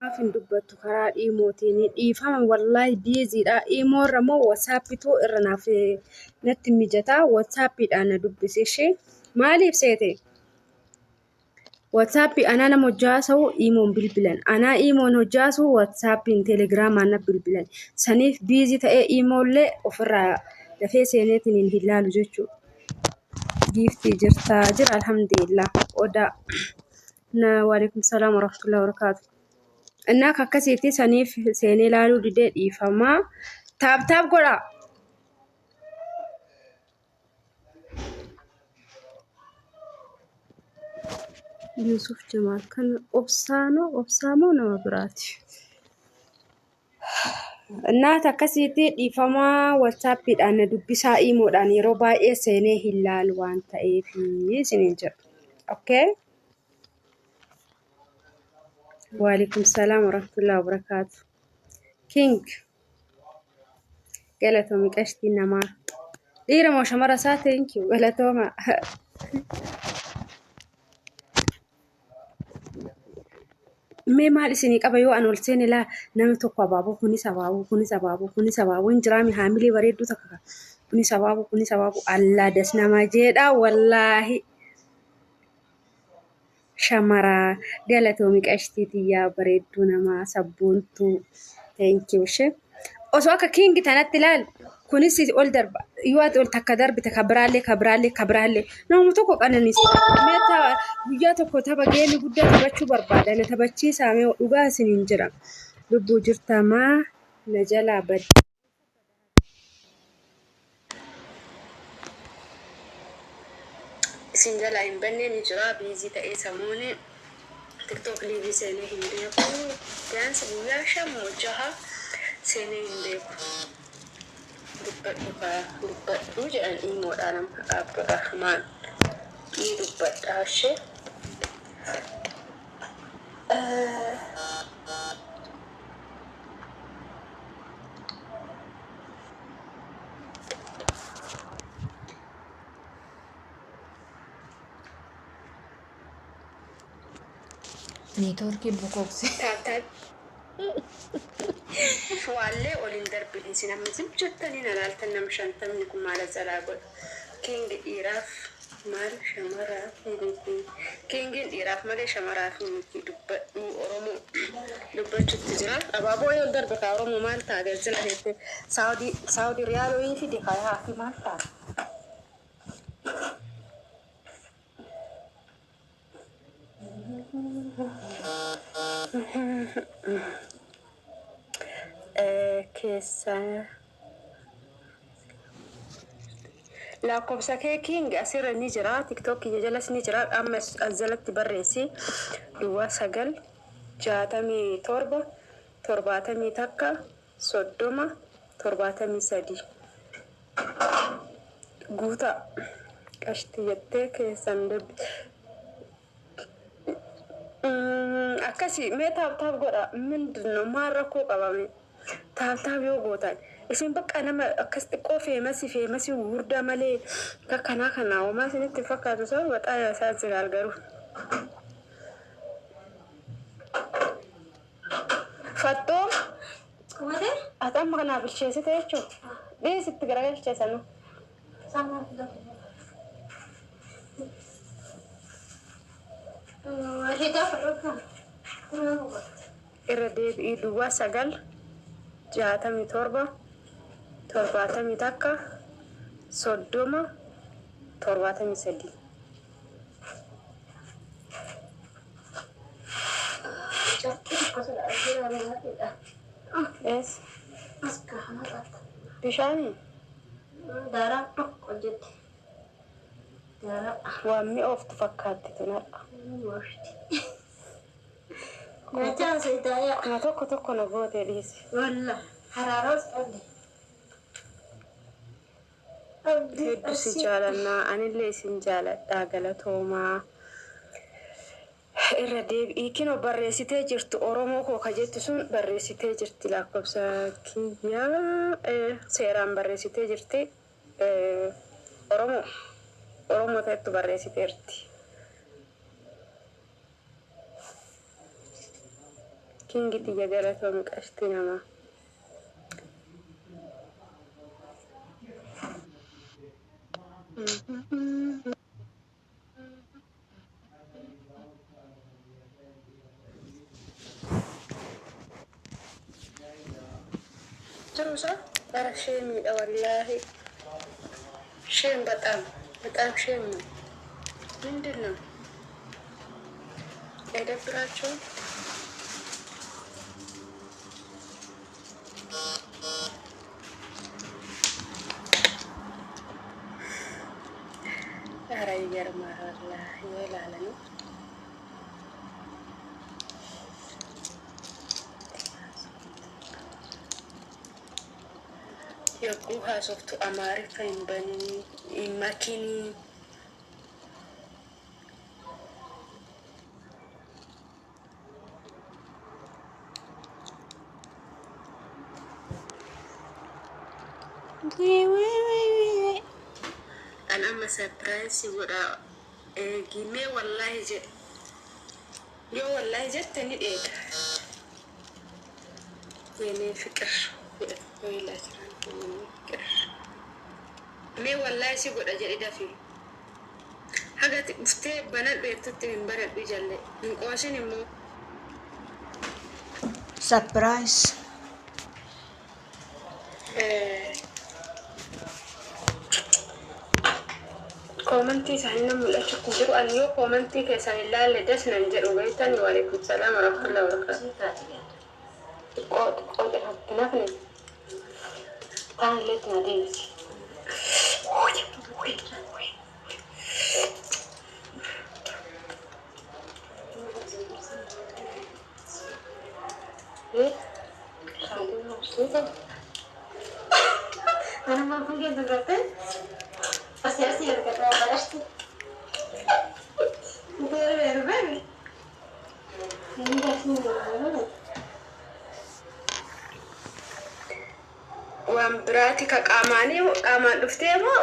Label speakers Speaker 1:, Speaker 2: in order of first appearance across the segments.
Speaker 1: Afin dubbatu karaa dhiimootiin dhiifama wallahi biiziidha. Dhiimoorra moo wasaappituu irra naaf natti mijataa wasaappiidhaan na dubbisishee maaliif seete? Wasaappii anaa nama hojjaasawu dhiimoon bilbilan. Anaa dhiimoon hojjaasu wasaappiin teelegiraamaan na bilbilan. Saniif biizii ta'ee dhiimoollee ofirraa dafee seeneetiin hin ilaalu jechuudha. Giiftii jirtaa jira alhamdulillah. Odaa. Waalaikum salaam warahmatullahi wabarakatuh. Innaa akkasiitti saniif seenee ilaaluu didee dhiifamaa. Taab godhaa. Yusuf Jamaal kan obsaamoo nama biraati. Innaa akkasiitti dhiifamaa wasaappiidhaan na dubbisaa dhiimoodhaan yeroo baay'ee seenee hin ilaalu waan ta'eef isiniin jedhu. Okay? Waalaikum salaam warahmatullahi wabarakatuh. King galatoomii qashtii namaa dhiira moo shamara isaa thank you galatooma. Mee maal isinii qaba yoo an ol seene laa namni tokko abaaboo kunis abaaboo hin jiraami haamilee bareedduu takka kunis abaaboo allaa das nama jedha wallaahi. Shamaraa galatoomii qashtii xiyyaa bareedduu namaa sabboontuu thank you shee. Osoo akka kingi tanatti ilaal kunis ol darba yoo ati ol takka darbite kabiraallee namni tokko qananiisa. Meeta guyyaa tokko tapha geemii guddaa taphachuu barbaada na taphachiisaa mee dhugaa isiniin jira. Lubbuu jirtamaa na jalaa badde. Isin jalaa hin bannee ni jira biizii ta'ee samuuni tiktok liivii seenee hin beeku biyaansi guyyaa 5-6 seenee hin beeku. Dubbadhu jedhan dhiimoodhaan Abdurrahmaan ni dubbadhaa ishee.
Speaker 2: Neetwoorkii bukoomse.
Speaker 1: Fuwaallee oliin darbidhi isin amma jettanii na laaltan nama 50 kun maal jalaa godha. Kingi dhiiraaf maal shamaraaf miti. Kingiin dhiiraaf malee shamaraaf miti dubbadhu Oromoo dubbachuutti jira. Abaaboo yoo darbe kaa Oromoo maal ta'a gaazila jettee Saawudii riyaaloo fi dikayaa fi maal ta'a. Keessa lakkoofsa kee king asirra ni jira tiktok jalas ni jira amma azalatti barreessi 967 71 30 73 guuta qashti jettee keessan dabbi. Akkasii mee taab godha mindinno maal rakkoo qabame taab yoo gootan isin bakka nama akkas xiqqoo feemasi gurguddaa malee kanaa homaa isinitti fakkaatu sababa baxaa isaan si gargaaru. Fattoo ati amma kanaa bilcheessite jechuudha dhiisitti garagalcheessanu. Irra deebi'ii 967 71 30 73. Yes. Bishaani. Darah tokko jette. Waan mi'a oftu fakkaatti tunadha. Kuma tokko na gootee dhiise. Walla haraaroos qabdi. Hedduu si jaalannaa anillee isin jaaladhaa galatoomaa. Irra deebi'ii kinoo barreessitee jirtu Oromoo koo ka jettu sun barreessitee jirti lakkoofsa kiyyaa seeraan barreessitee jirti Oromoo ta'ettu barreessiteerti. Kingiti jagalatoomi qashti namaa. Terus para shame wallahi. Shame በጣም shame ነው። ምንድን ነው አይደብራቸውም? ኧረ ይገርማል ወላሂ ይላል ነው። የጉሃ ሶፍቱ አማሪካ ይንበኒ ይማኪኒ أنا أما سبرايز ولا جيمي والله جد يو والله جد تاني إيه يعني فكر ولا فكر مي والله شي قد أجل إذا في حاجة تفتي بنات بيتت من بلد بيجلي من قواشين مو
Speaker 2: Surprise.
Speaker 1: كومنتي سهلنا من الأشياء كجرو أنيو كومنتي كيسان الله اللي دسنا نجر وبيتاني وعليكم السلام ورحمة الله وبركاته قد نفني كان ليتنا دينس أنا ما أفهم كيف تقولي بس يا سيدي كده بلاش waan biraati ka qaamaan dhuftee moo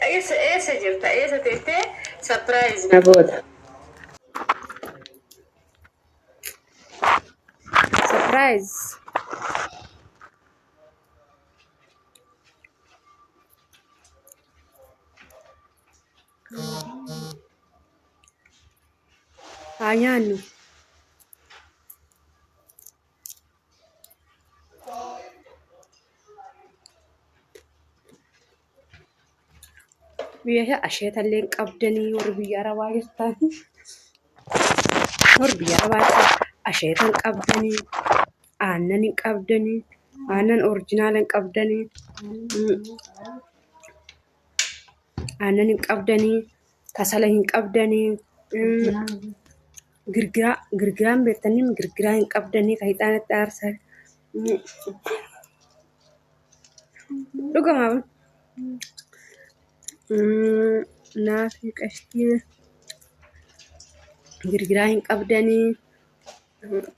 Speaker 1: eessa jirta eessa teessee surprise na goota surprise haa nyaannu biyya asheetallee qabdanii warri biyya arabaa jirtan warri biyya arabaa asheetan qabdanii aannan hin qabdanii aannan oriijinaalan qabdanii aannan hin qabdanii kasala hin qabdanii girgiraan beektanii girgiraa hin qabdanii ka hixaanatti aarsan dhugamaa naafi qashtii girgiraa hin qabdanii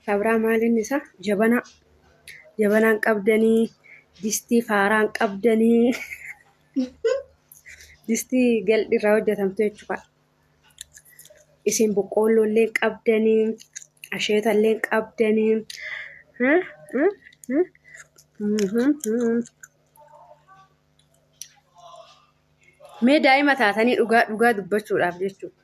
Speaker 1: kabraa maaliin isa jabanaan qabdanii distii faaraan qabdanii distii galdi irraa hojjetamtu jechuudha. Isin boqqollollee qabdanii asheetallee qabdanii mee daa'ima taatanii dhugaa dubbachuudhaaf jechuudha.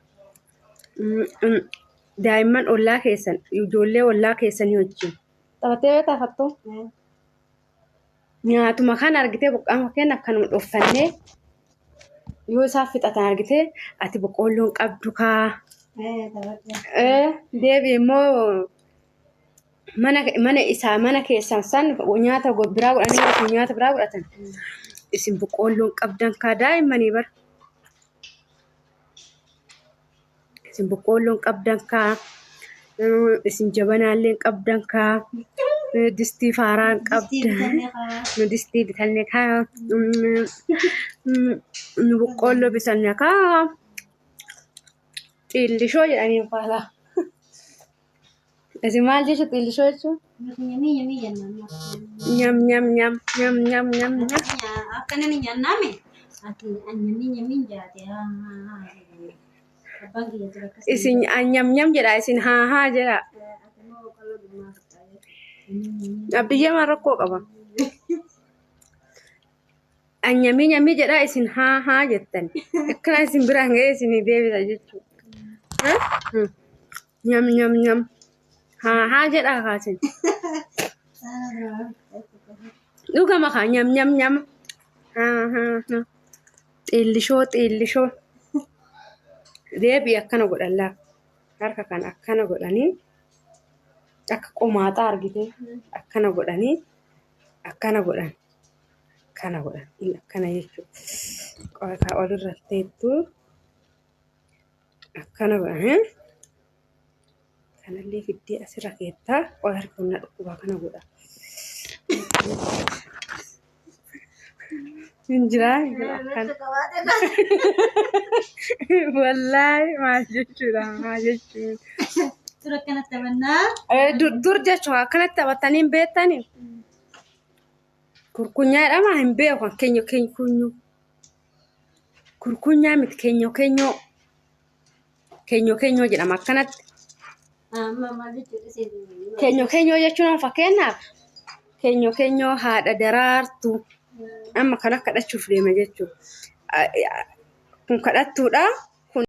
Speaker 1: Daa'imman ollaa keessan ijoollee ollaa keessanii wajjin taphattee beektaa fattuu nyaatuma kan argitee boqqaama kenna akkanuma dhoffannee yoo isaaf fixatan argitee ati boqqolloon qabdu kaa deebi immoo mana keessan san nyaata biraa godhanii nyaata biraa godhatan isin boqqolloon qabdan kaa daa'immanii bara isin boqqolloon qabdan kaa isin jabanaallee qabdan kaa distii faaraan qabdan distii bitanne kaa boqqolloo bitanne kaa xiillishoo jedhanii faala isin maal jechu xiillishoo jechuun nyam nyam nyam nyam nyam nyam nyam
Speaker 2: Akkanani nyaanname ati anyamni jaate
Speaker 1: isin nyam nyam jedha isin haa haa jedha Abiyya marrakkoo qaba. Nyamii jedhaa isin haa jettan. Akkana isin biraan ga'ee isin deebisa jechuudha. Nyam. Haa jedhaa kaasin. Dhugama kaa nyam. Haa. Xiillishoo. Deebii akkana godhan laa. Harka kan akkana godhanii akka qomaaxaa argite akkana godhanii akkana godhan. Akkana jechuudha. Qorataa olirra teettuu akkana godhan. Kanallee fiddee asirra keettaa qorataa kun dhukkuba kana godha. Injiraa akkana. Wallaahi maal jechuudha.
Speaker 2: Tura kanatti tapannaa.
Speaker 1: Dur jechuun akkanatti taphatanii hin beektanii. Kurkunyaadhama hin beeku keenya kunyu. Kurkunyaa miti keenyoo jedhama akkanatti. Keenyoo jechuun fakkeenyaaf keenyoo haadha daraartu amma kana kadhachuuf deema jechuudha. Kun kadhattuudha.